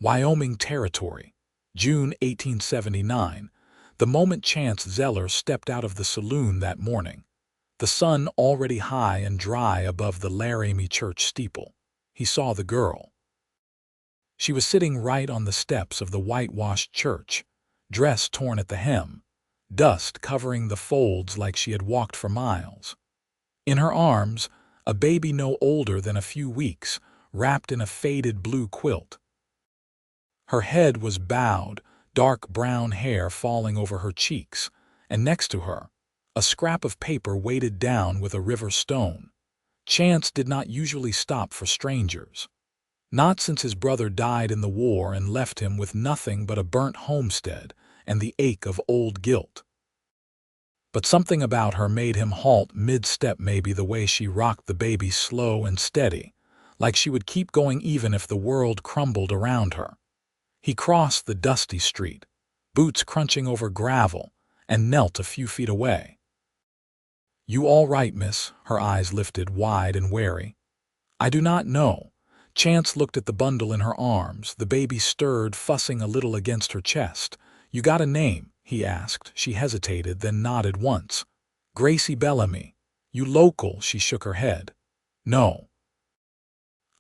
Wyoming Territory, June 1879, the moment Chance Zeller stepped out of the saloon that morning. The sun already high and dry above the Laramie church steeple. He saw the girl. She was sitting right on the steps of the whitewashed church, dress torn at the hem, dust covering the folds like she had walked for miles. In her arms, a baby no older than a few weeks, wrapped in a faded blue quilt. Her head was bowed, dark brown hair falling over her cheeks, and next to her, a scrap of paper weighted down with a river stone. Chance did not usually stop for strangers. Not since his brother died in the war and left him with nothing but a burnt homestead and the ache of old guilt. But something about her made him halt mid-step, maybe the way she rocked the baby slow and steady, like she would keep going even if the world crumbled around her. He crossed the dusty street, boots crunching over gravel, and knelt a few feet away. "You all right, miss?" Her eyes lifted wide and wary. "I do not know." Chance looked at the bundle in her arms. The baby stirred, fussing a little against her chest. "You got a name?" he asked. She hesitated, then nodded once. "Gracie Bellamy." "You local?" She shook her head. "No.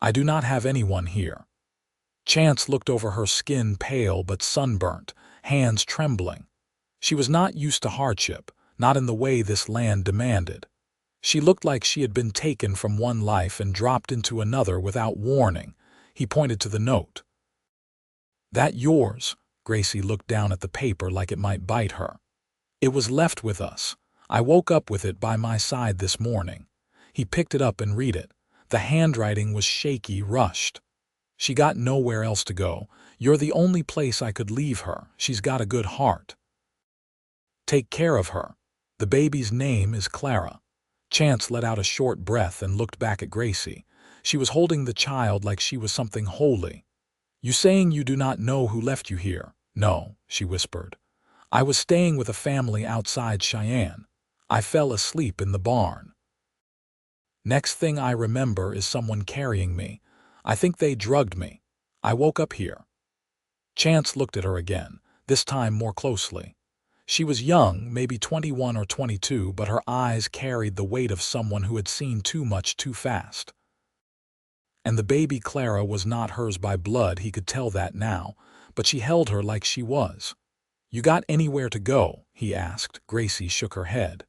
I do not have anyone here." Chance looked over her, skin pale but sunburnt, hands trembling. She was not used to hardship, not in the way this land demanded. She looked like she had been taken from one life and dropped into another without warning. He pointed to the note. "That yours?" Gracie looked down at the paper like it might bite her. "It was left with us. I woke up with it by my side this morning." He picked it up and read it. The handwriting was shaky, rushed. "She got nowhere else to go. You're the only place I could leave her. She's got a good heart. Take care of her. The baby's name is Clara." Chance let out a short breath and looked back at Gracie. She was holding the child like she was something holy. "You saying you do not know who left you here?" "No," she whispered. "I was staying with a family outside Cheyenne. I fell asleep in the barn. Next thing I remember is someone carrying me. I think they drugged me. I woke up here." Chance looked at her again, this time more closely. She was young, maybe 21 or 22, but her eyes carried the weight of someone who had seen too much too fast. And the baby Clara was not hers by blood, he could tell that now, but she held her like she was. "You got anywhere to go?" he asked. Gracie shook her head.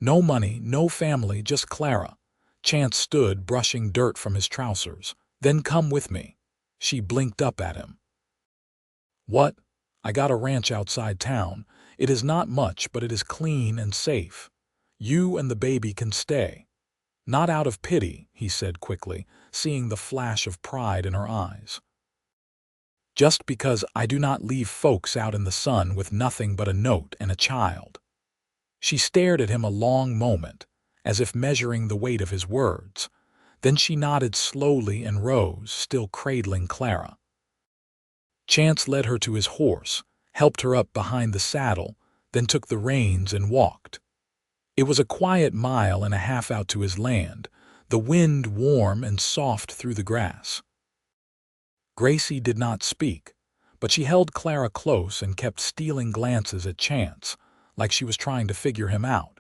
"No money, no family, just Clara." Chance stood, brushing dirt from his trousers. "Then come with me." She blinked up at him. "What?" "I got a ranch outside town. It is not much, but it is clean and safe. You and the baby can stay." "Not out of pity," he said quickly, seeing the flash of pride in her eyes. "Just because I do not leave folks out in the sun with nothing but a note and a child." She stared at him a long moment, as if measuring the weight of his words. Then she nodded slowly and rose, still cradling Clara. Chance led her to his horse, helped her up behind the saddle, then took the reins and walked. It was a quiet mile and a half out to his land, the wind warm and soft through the grass. Gracie did not speak, but she held Clara close and kept stealing glances at Chance, like she was trying to figure him out.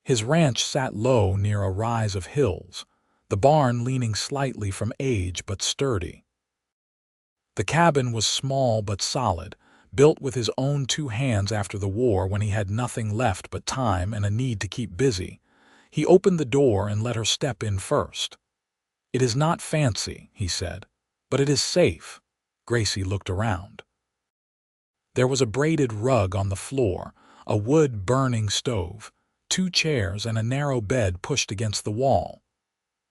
His ranch sat low near a rise of hills, the barn leaning slightly from age but sturdy. The cabin was small but solid, built with his own 2 hands after the war when he had nothing left but time and a need to keep busy. He opened the door and let her step in first. "It is not fancy," he said, "but it is safe." Gracie looked around. There was a braided rug on the floor, a wood-burning stove, 2 chairs and a narrow bed pushed against the wall.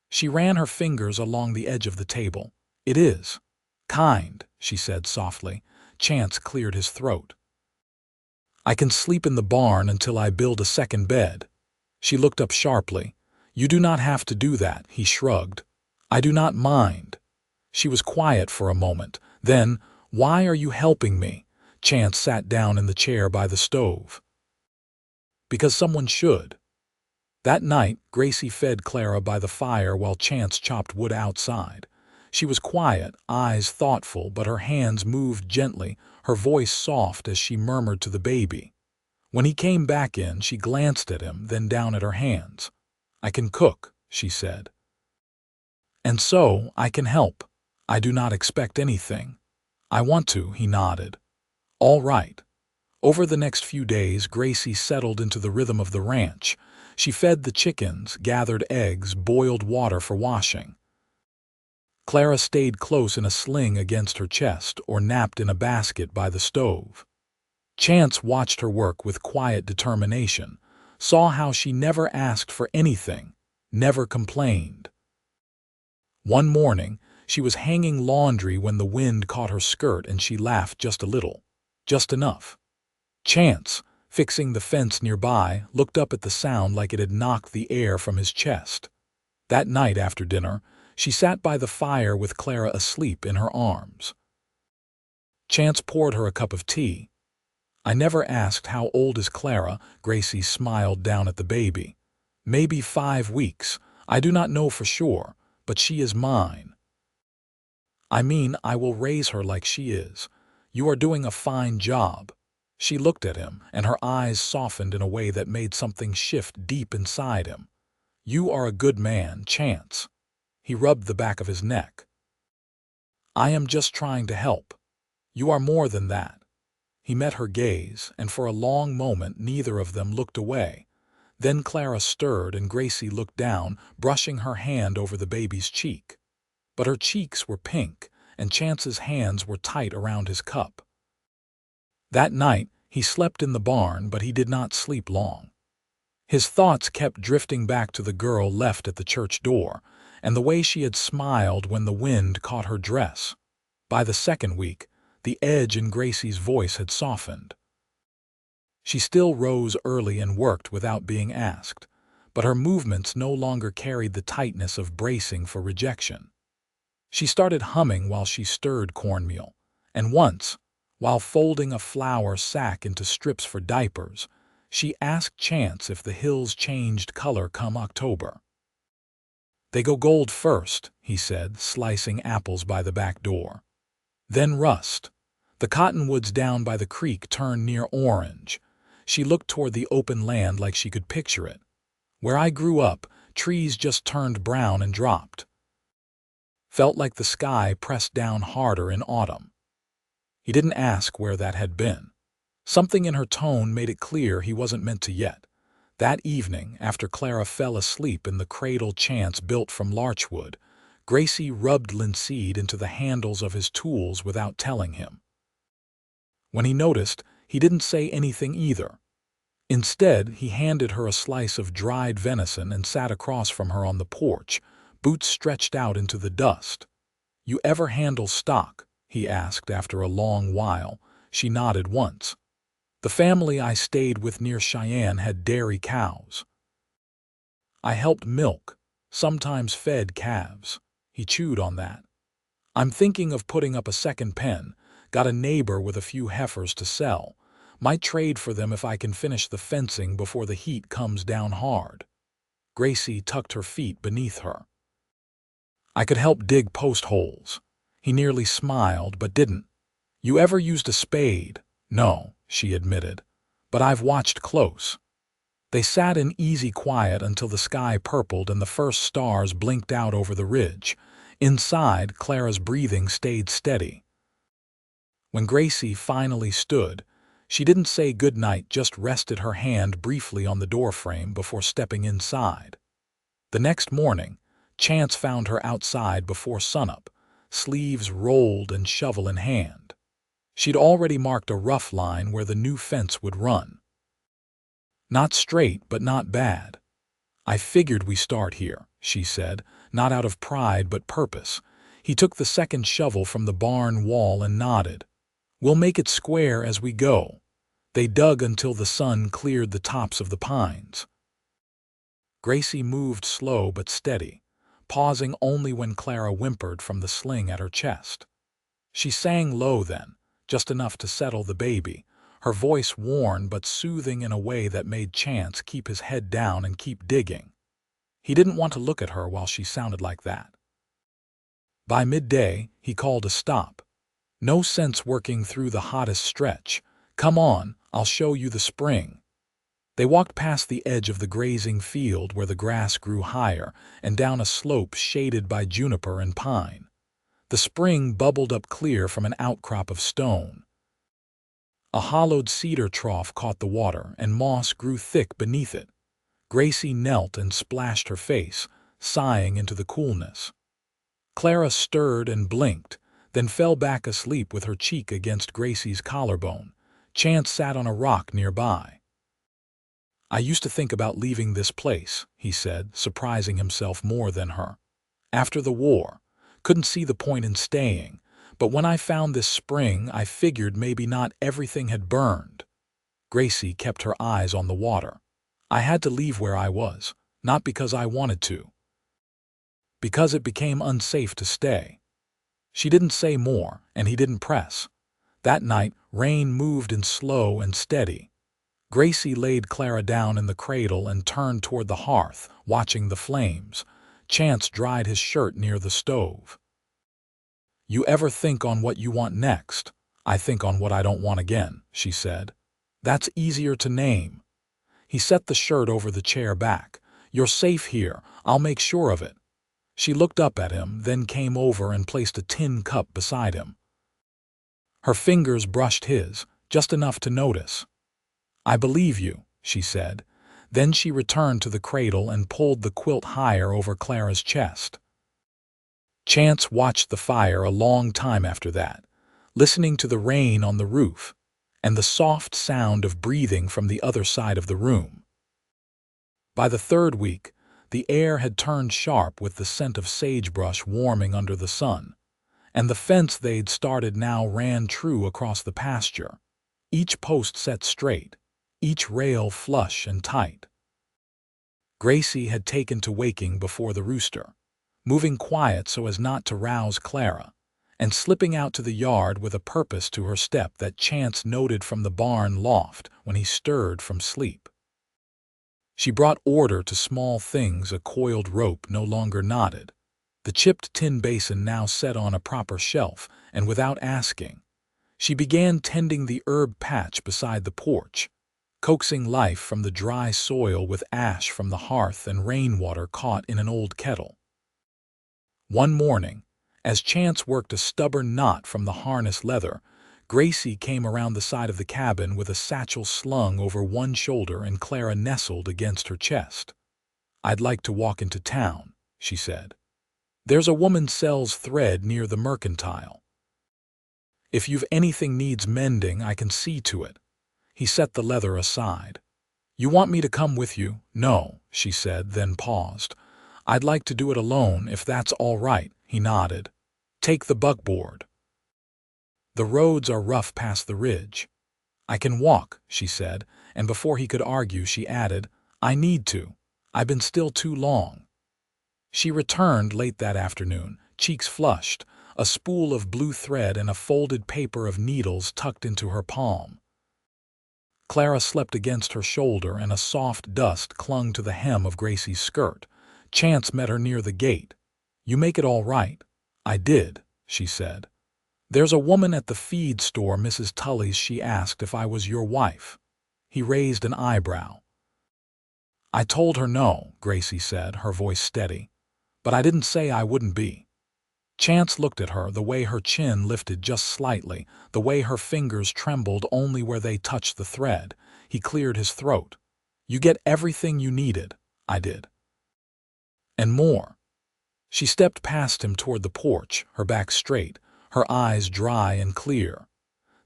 She ran her fingers along the edge of the table. "It is kind," she said softly. Chance cleared his throat. "I can sleep in the barn until I build a second bed." She looked up sharply. "You do not have to do that," he shrugged. "I do not mind." She was quiet for a moment. Then, "Why are you helping me?" Chance sat down in the chair by the stove. "Because someone should." That night, Gracie fed Clara by the fire while Chance chopped wood outside. She was quiet, eyes thoughtful, but her hands moved gently, her voice soft as she murmured to the baby. When he came back in, she glanced at him, then down at her hands. "I can cook," she said. "And so I can help. I do not expect anything." "I want to," he nodded. "All right." Over the next few days, Gracie settled into the rhythm of the ranch. She fed the chickens, gathered eggs, boiled water for washing. Clara stayed close in a sling against her chest or napped in a basket by the stove. Chance watched her work with quiet determination, saw how she never asked for anything, never complained. One morning, she was hanging laundry when the wind caught her skirt and she laughed just a little, just enough. Chance, fixing the fence nearby, looked up at the sound like it had knocked the air from his chest. That night after dinner, she sat by the fire with Clara asleep in her arms. Chance poured her a cup of tea. "I never asked how old is Clara," Gracie smiled down at the baby. "Maybe 5 weeks. I do not know for sure, but she is mine. I mean, I will raise her like she is. You are doing a fine job." She looked at him, and her eyes softened in a way that made something shift deep inside him. "You are a good man, Chance." He rubbed the back of his neck. "I am just trying to help. You are more than that." He met her gaze, and for a long moment neither of them looked away. Then Clara stirred and Gracie looked down, brushing her hand over the baby's cheek. But her cheeks were pink, and Chance's hands were tight around his cup. That night, he slept in the barn, but he did not sleep long. His thoughts kept drifting back to the girl left at the church door, and the way she had smiled when the wind caught her dress. By the second week, the edge in Gracie's voice had softened. She still rose early and worked without being asked, but her movements no longer carried the tightness of bracing for rejection. She started humming while she stirred cornmeal, and once, while folding a flour sack into strips for diapers, she asked Chance if the hills changed color come October. "They go gold first," he said, slicing apples by the back door. "Then rust. The cottonwoods down by the creek turn near orange." She looked toward the open land like she could picture it. "Where I grew up, trees just turned brown and dropped. Felt like the sky pressed down harder in autumn." He didn't ask where that had been. Something in her tone made it clear he wasn't meant to yet. That evening, after Clara fell asleep in the cradle Chance built from larchwood, Gracie rubbed linseed into the handles of his tools without telling him. When he noticed, he didn't say anything either. Instead, he handed her a slice of dried venison and sat across from her on the porch, boots stretched out into the dust. "You ever handle stock?" he asked after a long while. She nodded once. "The family I stayed with near Cheyenne had dairy cows. I helped milk, sometimes fed calves." He chewed on that. "I'm thinking of putting up a second pen. Got a neighbor with a few heifers to sell. Might trade for them if I can finish the fencing before the heat comes down hard." Gracie tucked her feet beneath her. "I could help dig post holes." He nearly smiled, but didn't. "You ever used a spade?" "No," she admitted, "but I've watched close." They sat in easy quiet until the sky purpled and the first stars blinked out over the ridge. Inside, Clara's breathing stayed steady. When Gracie finally stood, she didn't say goodnight, just rested her hand briefly on the doorframe before stepping inside. The next morning, Chance found her outside before sunup, sleeves rolled and shovel in hand. She'd already marked a rough line where the new fence would run. "Not straight, but not bad. I figured we start here," she said, not out of pride but purpose. He took the second shovel from the barn wall and nodded. "We'll make it square as we go." They dug until the sun cleared the tops of the pines. Gracie moved slow but steady, pausing only when Clara whimpered from the sling at her chest. She sang low then, just enough to settle the baby, her voice worn but soothing in a way that made Chance keep his head down and keep digging. He didn't want to look at her while she sounded like that. By midday, he called a stop. No sense working through the hottest stretch. Come on, I'll show you the spring. They walked past the edge of the grazing field where the grass grew higher and down a slope shaded by juniper and pine. The spring bubbled up clear from an outcrop of stone. A hollowed cedar trough caught the water, and moss grew thick beneath it. Gracie knelt and splashed her face, sighing into the coolness. Clara stirred and blinked, then fell back asleep with her cheek against Gracie's collarbone. Chance sat on a rock nearby. "I used to think about leaving this place," he said, surprising himself more than her. "After the war. Couldn't see the point in staying, but when I found this spring I figured maybe not everything had burned." Gracie kept her eyes on the water. "I had to leave where I was, not because I wanted to. Because it became unsafe to stay." She didn't say more, and he didn't press. That night, rain moved in slow and steady. Gracie laid Clara down in the cradle and turned toward the hearth, watching the flames. Chance dried his shirt near the stove. "You ever think on what you want next?" "I think on what I don't want again," she said. "That's easier to name." He set the shirt over the chair back. "You're safe here. I'll make sure of it." She looked up at him, then came over and placed a tin cup beside him. Her fingers brushed his, just enough to notice. "I believe you," she said. Then she returned to the cradle and pulled the quilt higher over Clara's chest. Chance watched the fire a long time after that, listening to the rain on the roof and the soft sound of breathing from the other side of the room. By the third week, the air had turned sharp with the scent of sagebrush warming under the sun, and the fence they'd started now ran true across the pasture, each post set straight, each rail flush and tight. Gracie had taken to waking before the rooster, moving quiet so as not to rouse Clara, and slipping out to the yard with a purpose to her step that Chance noted from the barn loft when he stirred from sleep. She brought order to small things a coiled rope no longer knotted, the chipped tin basin now set on a proper shelf, and without asking, she began tending the herb patch beside the porch, coaxing life from the dry soil with ash from the hearth and rainwater caught in an old kettle. One morning, as Chance worked a stubborn knot from the harness leather, Gracie came around the side of the cabin with a satchel slung over one shoulder and Clara nestled against her chest. "I'd like to walk into town," she said. "There's a woman sells thread near the mercantile. If you've anything needs mending, I can see to it." He set the leather aside. "You want me to come with you?" "No," she said, then paused. "I'd like to do it alone, if that's all right." He nodded. "Take the buckboard. The roads are rough past the ridge." "I can walk," she said, and before he could argue, she added, "I need to. I've been still too long." She returned late that afternoon, cheeks flushed, a spool of blue thread and a folded paper of needles tucked into her palm. Clara slept against her shoulder, and a soft dust clung to the hem of Gracie's skirt. Chance met her near the gate. "You make it all right." "I did," she said. "There's a woman at the feed store, Mrs. Tully's. She asked if I was your wife." He raised an eyebrow. "I told her no," Gracie said, her voice steady. "But I didn't say I wouldn't be." Chance looked at her, the way her chin lifted just slightly, the way her fingers trembled only where they touched the thread. He cleared his throat. "You get everything you needed." "I did. And more." She stepped past him toward the porch, her back straight, her eyes dry and clear.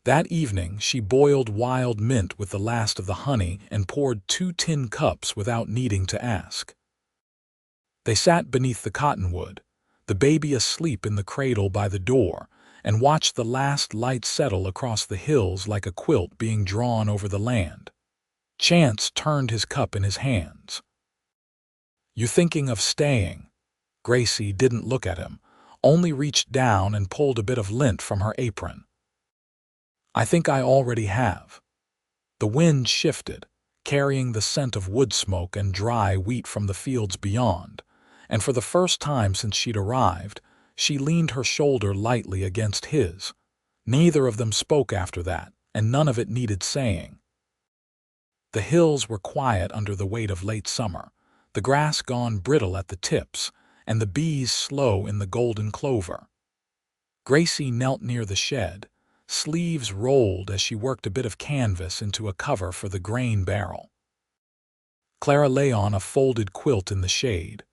That evening, she boiled wild mint with the last of the honey and poured 2 tin cups without needing to ask. They sat beneath the cottonwood, the baby asleep in the cradle by the door, and watched the last light settle across the hills like a quilt being drawn over the land. Chance turned his cup in his hands. "You thinking of staying?" Gracie didn't look at him, only reached down and pulled a bit of lint from her apron. "I think I already have." The wind shifted, carrying the scent of wood smoke and dry wheat from the fields beyond, and for the first time since she'd arrived, She leaned her shoulder lightly against his. Neither of them spoke after that, and none of it needed saying. The hills were quiet under the weight of late summer, the grass gone brittle at the tips, and the bees slow in the golden clover. Gracie knelt near the shed, sleeves rolled as she worked a bit of canvas into a cover for the grain barrel. Clara lay on a folded quilt in the shade,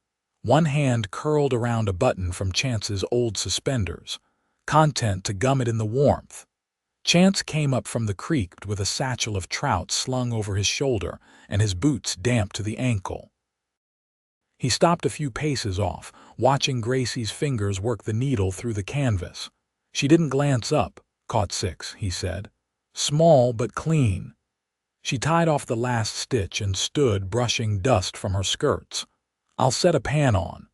one hand curled around a button from Chance's old suspenders, content to gum it in the warmth. Chance came up from the creek with a satchel of trout slung over his shoulder and his boots damp to the ankle. He stopped a few paces off, watching Gracie's fingers work the needle through the canvas. She didn't glance up. "Caught 6, he said. "Small but clean." She tied off the last stitch and stood brushing dust from her skirts. "I'll set a pan on.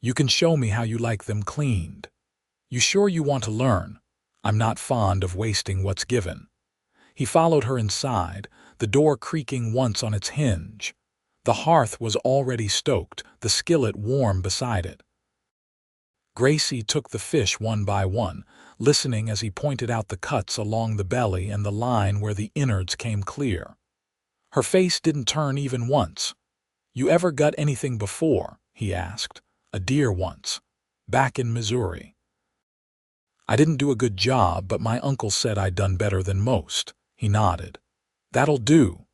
You can show me how you like them cleaned. You sure you want to learn? I'm not fond of wasting what's given." He followed her inside, the door creaking once on its hinge. The hearth was already stoked, the skillet warm beside it. Gracie took the fish one by one, listening as he pointed out the cuts along the belly and the line where the innards came clear. Her face didn't turn even once. "You ever gut anything before?" he asked. "A deer once. Back in Missouri. I didn't do a good job, but my uncle said I'd done better than most." He nodded. "That'll do."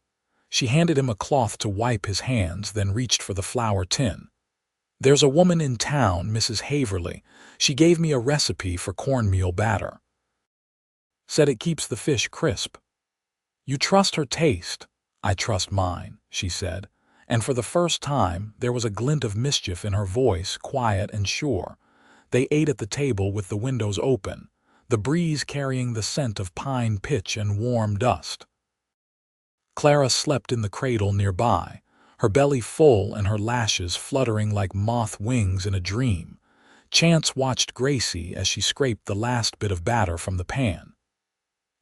She handed him a cloth to wipe his hands, then reached for the flour tin. "There's a woman in town, Mrs. Haverly. She gave me a recipe for cornmeal batter. Said it keeps the fish crisp." "You trust her taste." "I trust mine," she said, and for the first time there was a glint of mischief in her voice, quiet and sure. They ate at the table with the windows open, the breeze carrying the scent of pine pitch and warm dust. Clara slept in the cradle nearby, her belly full and her lashes fluttering like moth wings in a dream. Chance watched Gracie as she scraped the last bit of batter from the pan.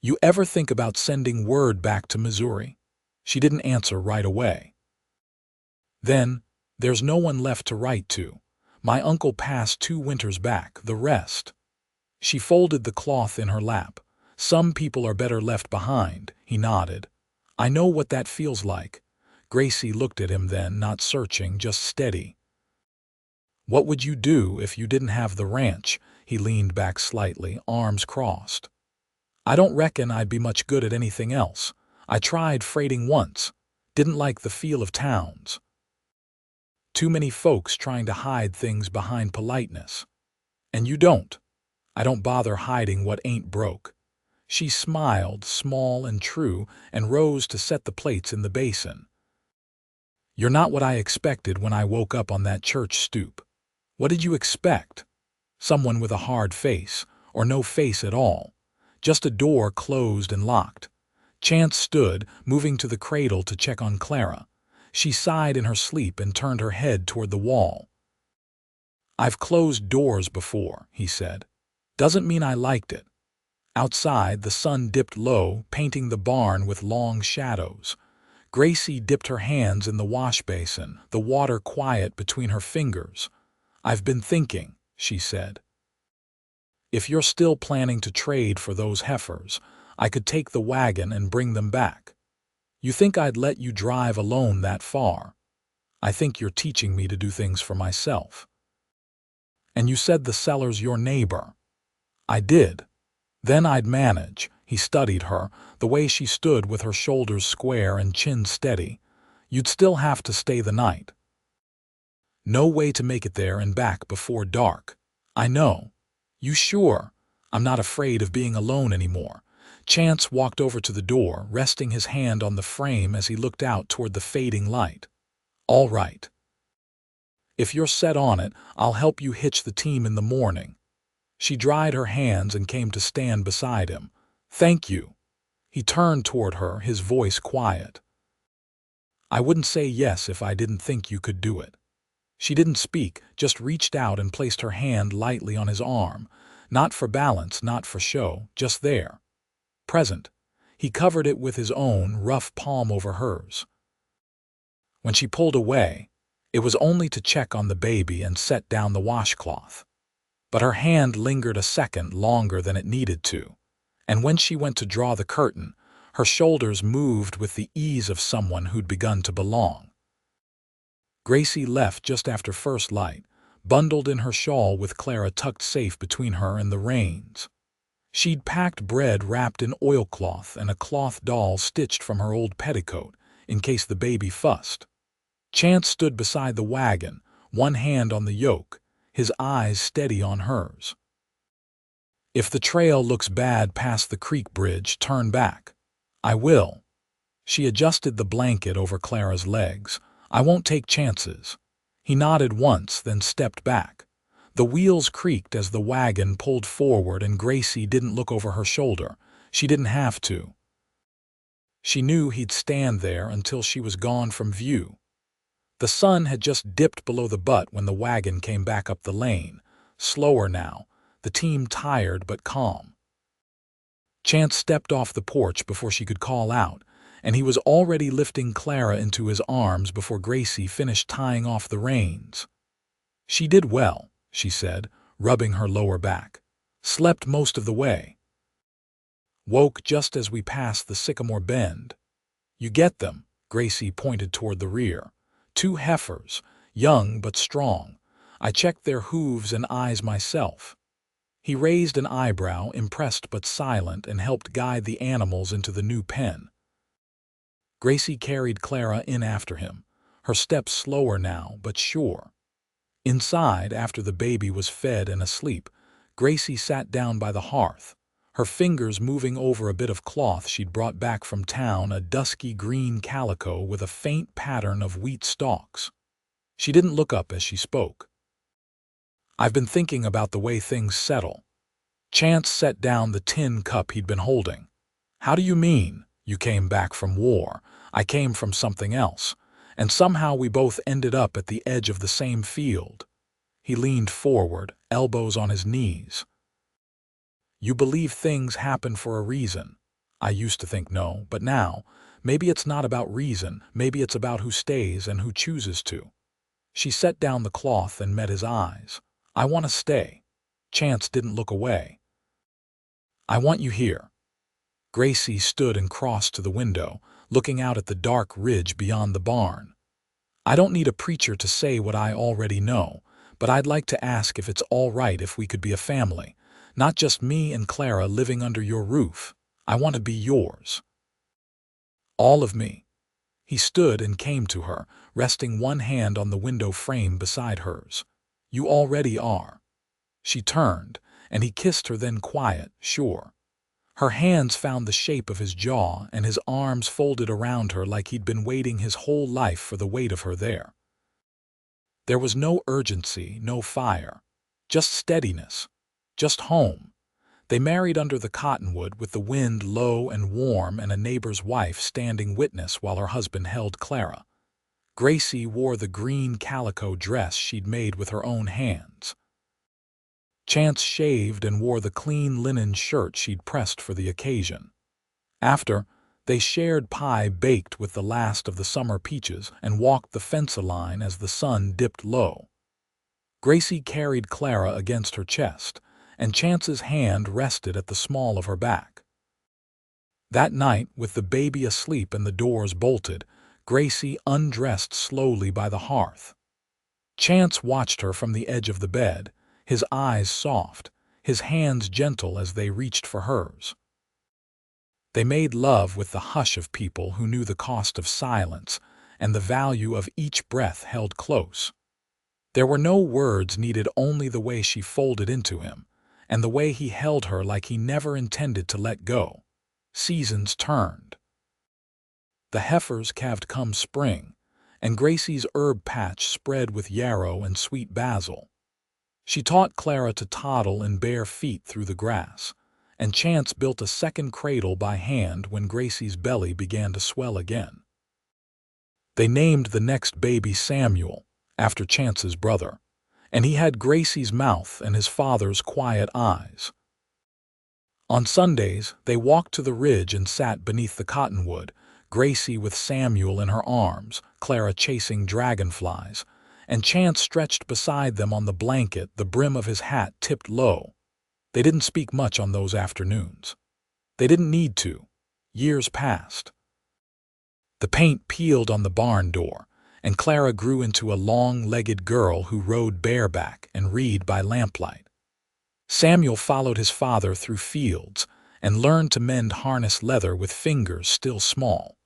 "You ever think about sending word back to Missouri?" She didn't answer right away. "Then, there's no one left to write to. My uncle passed 2 winters back, the rest." She folded the cloth in her lap. "Some people are better left behind," he nodded. "I know what that feels like." Gracie looked at him then, not searching, just steady. "What would you do if you didn't have the ranch?" He leaned back slightly, arms crossed. "I don't reckon I'd be much good at anything else. I tried freighting once. Didn't like the feel of towns. Too many folks trying to hide things behind politeness. And you don't. I don't bother hiding what ain't broke." She smiled, small and true, and rose to set the plates in the basin. "You're not what I expected when I woke up on that church stoop." "What did you expect?" "Someone with a hard face, or no face at all. Just a door closed and locked." Chance stood, moving to the cradle to check on Clara. She sighed in her sleep and turned her head toward the wall. "I've closed doors before," he said. "Doesn't mean I liked it." Outside, the sun dipped low, painting the barn with long shadows. Gracie dipped her hands in the wash basin, the water quiet between her fingers. "I've been thinking," she said. "If you're still planning to trade for those heifers, I could take the wagon and bring them back. You think I'd let you drive alone that far? I think you're teaching me to do things for myself." "And you said the Zeller's your neighbor." "I did. Then I'd manage." He studied her, the way she stood with her shoulders square and chin steady. "You'd still have to stay the night. No way to make it there and back before dark." "I know." "You sure?" "I'm not afraid of being alone anymore." Chance walked over to the door, resting his hand on the frame as he looked out toward the fading light. "All right. If you're set on it, I'll help you hitch the team in the morning." She dried her hands and came to stand beside him. "Thank you." He turned toward her, his voice quiet. "I wouldn't say yes if I didn't think you could do it." She didn't speak, just reached out and placed her hand lightly on his arm. Not for balance, not for show, just there. Present. He covered it with his own, rough palm over hers. When she pulled away, it was only to check on the baby and set down the washcloth. but her hand lingered a second longer than it needed to, and when she went to draw the curtain, her shoulders moved with the ease of someone who'd begun to belong. Gracie left just after first light, bundled in her shawl with Clara tucked safe between her and the reins. She'd packed bread wrapped in oilcloth and a cloth doll stitched from her old petticoat, in case the baby fussed. Chance stood beside the wagon, one hand on the yoke, his eyes steady on hers. "If the trail looks bad past the creek bridge, turn back." "I will." She adjusted the blanket over Clara's legs. "I won't take chances." He nodded once, then stepped back. The wheels creaked as the wagon pulled forward, and Gracie didn't look over her shoulder. She didn't have to. She knew he'd stand there until she was gone from view. The sun had just dipped below the butte when the wagon came back up the lane, slower now, the team tired but calm. Chance stepped off the porch before she could call out, and he was already lifting Clara into his arms before Gracie finished tying off the reins. "She did well," she said, rubbing her lower back. "Slept most of the way. Woke just as we passed the sycamore bend." "You get them," Gracie pointed toward the rear. "Two heifers, young but strong. I checked their hooves and eyes myself." He raised an eyebrow, impressed but silent, and helped guide the animals into the new pen. Gracie carried Clara in after him, her steps slower now but sure. Inside, after the baby was fed and asleep, Gracie sat down by the hearth, her fingers moving over a bit of cloth she'd brought back from town, a dusky green calico with a faint pattern of wheat stalks. She didn't look up as she spoke. "I've been thinking about the way things settle." Chance set down the tin cup he'd been holding. "How do you mean? You came back from war. I came from something else. And somehow we both ended up at the edge of the same field." He leaned forward, elbows on his knees. "You believe things happen for a reason. I used to think no, but now, maybe it's not about reason, maybe it's about who stays and who chooses to." She set down the cloth and met his eyes. "I want to stay." Chance didn't look away. "I want you here." Gracie stood and crossed to the window, looking out at the dark ridge beyond the barn. "I don't need a preacher to say what I already know, but I'd like to ask if it's all right if we could be a family, not just me and Clara living under your roof. I want to be yours. All of me." He stood and came to her, resting one hand on the window frame beside hers. "You already are." She turned, and he kissed her, then quiet, sure. Her hands found the shape of his jaw, and his arms folded around her like he'd been waiting his whole life for the weight of her there. There was no urgency, no fire, just steadiness, just home. They married under the cottonwood with the wind low and warm and a neighbor's wife standing witness while her husband held Clara. Gracie wore the green calico dress she'd made with her own hands. Chance shaved and wore the clean linen shirt she'd pressed for the occasion. After, they shared pie baked with the last of the summer peaches and walked the fence-a-line as the sun dipped low. Gracie carried Clara against her chest, and Chance's hand rested at the small of her back. That night, with the baby asleep and the doors bolted, Gracie undressed slowly by the hearth. Chance watched her from the edge of the bed, his eyes soft, his hands gentle as they reached for hers. They made love with the hush of people who knew the cost of silence and the value of each breath held close. There were no words needed, only the way she folded into him, and the way he held her like he never intended to let go. Seasons turned. The heifers calved come spring, and Gracie's herb patch spread with yarrow and sweet basil. She taught Clara to toddle in bare feet through the grass, and Chance built a second cradle by hand when Gracie's belly began to swell again. They named the next baby Samuel, after Chance's brother, and he had Gracie's mouth and his father's quiet eyes. On Sundays, they walked to the ridge and sat beneath the cottonwood, Gracie with Samuel in her arms, Clara chasing dragonflies, and Chance stretched beside them on the blanket, the brim of his hat tipped low. They didn't speak much on those afternoons. They didn't need to. Years passed. The paint peeled on the barn door, and Clara grew into a long-legged girl who rode bareback and read by lamplight. Samuel followed his father through fields and learned to mend harness leather with fingers still small.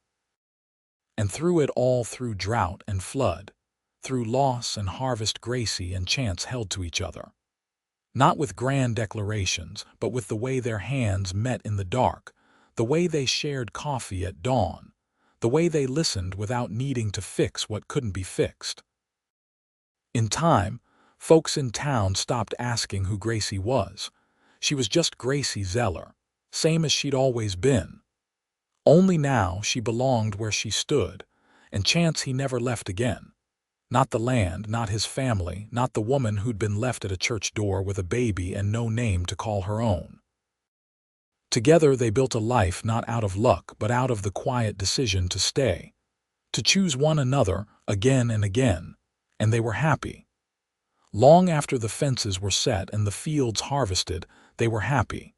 And through it all, through drought and flood, through loss and harvest, Gracie and Chance held to each other. Not with grand declarations, but with the way their hands met in the dark, the way they shared coffee at dawn, the way they listened without needing to fix what couldn't be fixed. In time, folks in town stopped asking who Gracie was. She was just Gracie Zeller, same as she'd always been. Only now she belonged where she stood, and Chance he never left again. Not the land, not his family, not the woman who'd been left at a church door with a baby and no name to call her own. Together they built a life not out of luck but out of the quiet decision to stay, to choose one another again and again, and they were happy. Long after the fences were set and the fields harvested, they were happy.